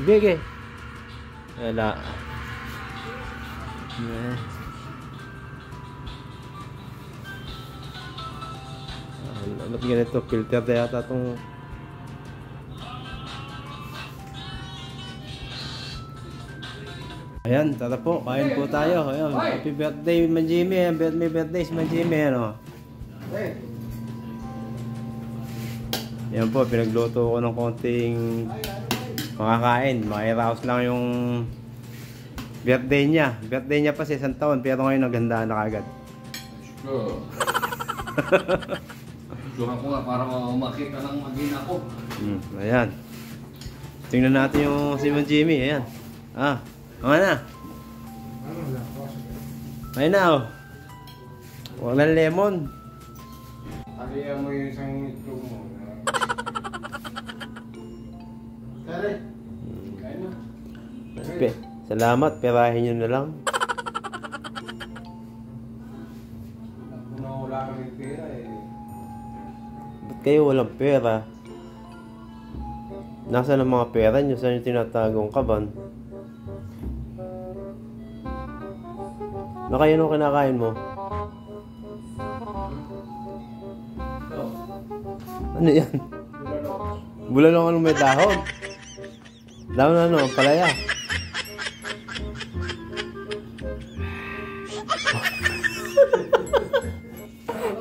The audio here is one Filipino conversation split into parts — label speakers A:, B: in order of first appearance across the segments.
A: Bigay. Wala. Ano ganito? Filter na yata itong... Ayan, tara po. Kain po tayo. Ayan, happy birthday, Man Jimmy. May birthday si Man Jimmy. Ano? Ayan po, pinagluto ko ng konting makakain. Makiraos lang yung birthday niya. Birthday niya pa sa 1 taon, pero ngayon naghandaan na kagad.
B: Suhan ko nga para makita ng magina ko.
A: Ayan. Tingnan natin yung si Man Jimmy. Ayan. Ano na? Ayun na, oh. Walang lemon.
C: Aliyan mo yung isang itlog mo. Tari. Kain na.
A: Salamat, perahin nyo na lang.
C: Kung wala kami pera eh.
A: Ba't kayo walang pera? Nasaan ang mga pera nyo? Saan yung tinatagong kaban? Nakain ang kinakain mo? Ano yan? Bulalong anong may dahon? Dahon ano? Palaya?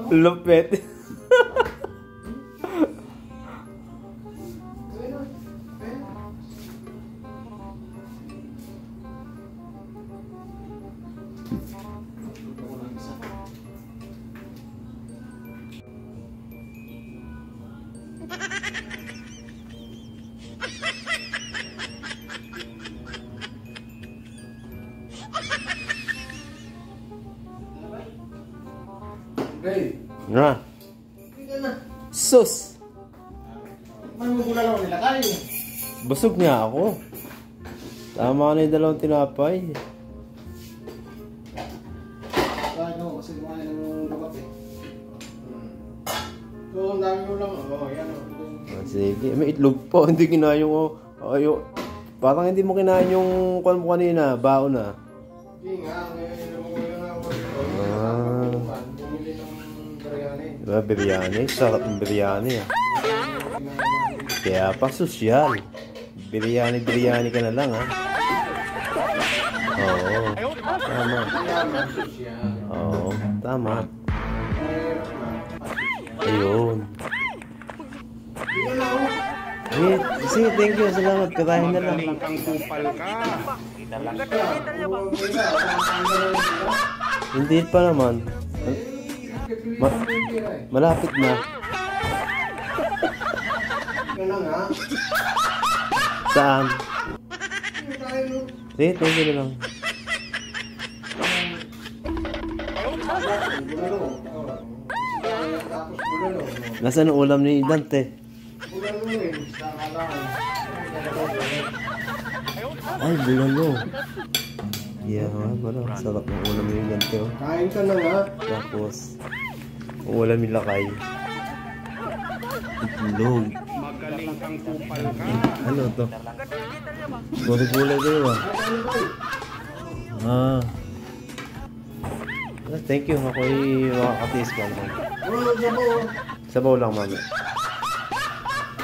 A: Lupit.
C: Hey.
A: Na. Sus!
C: Man mo bulalo nila kain.
A: Busog niya ako. Tama na yung 2 tinapay.
C: Ano, kasi kumain ng dapat eh. So, ang dami mo lang. Yan o.
A: Sige, may itlog po. Hindi kinain yung... parang hindi mo kinain yung kwan mo kanina. Baon na.
C: Hindi nga, ngayon mo yun ako. Bumili ng biryani.
A: Diba, biryani? Sarap ng biryani ah. Kaya pa sosyal. Biryani ka na lang ah. Oo. Tama. Oo, tama. Ayun. Sige, thank you. Salamat. Karahin na lang.
C: Ang kupal ka.
A: Hindi pa naman. Malapit na.
C: Yan nga.
A: Saan? Sige, thank you na lang. Nasaan ang ulam ni Dante? Ay, bulalo. Yeah, parang sarap ng ulam ni Dante. Oh.
C: Kain ka na nga.
A: Tapos, ulam ni Lakay. Itlog.
C: Magaling kang kupal ka.
A: Ano to? Gulay kayo ah. Thank you. Ako'y makakatiis ka naman. Sabaw lang, mami.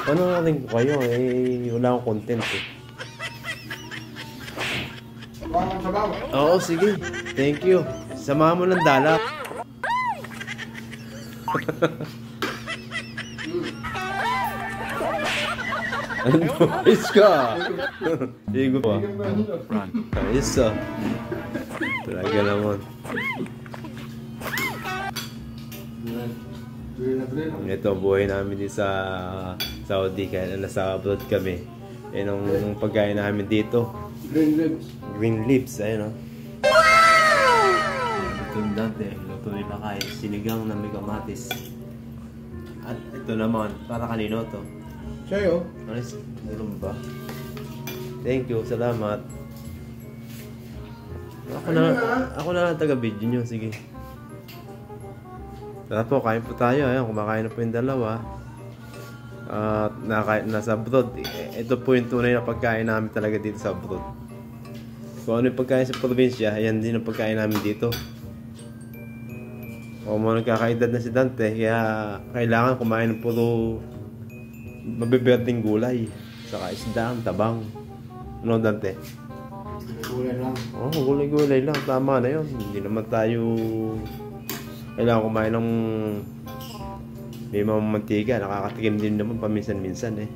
A: Ano natin ko kayo? Wala akong content eh. Oo, sige. Thank you. Samahan mo ng dala. Ano? Ayos ka! Higo pa. Ayos ah. Talaga naman. Ito buhay namin dito sa Saudi kaya nasa abroad kami. Nung pagkain namin dito. Green leaves, ayun o. Ito yung Dante, luto nila kay sinigang na may kamatis. At ito naman, para kanino to?
C: Sa'yo?
A: Alis, meron ba? Thank you, salamat. Ako na lang taga-video nyo, sige. Tara po, kain po tayo. Ayan, kumakain na po yung dalawa. At nasa abroad, ito po yung tunay na pagkain namin talaga dito sa abroad. Kung ano yung pagkain sa probinsya, ayan din ang pagkain namin dito. O mga nagkakaedad na si Dante, kaya kailangan kumain ng puro mabiberding gulay. Saka isda, tabang. Ano Dante?
C: Gulay lang.
A: Oo, gulay-gulay lang. Tama na yun. Hindi naman tayo kailangan kumain ng may mga mantika. Nakakatikim din naman paminsan-minsan eh.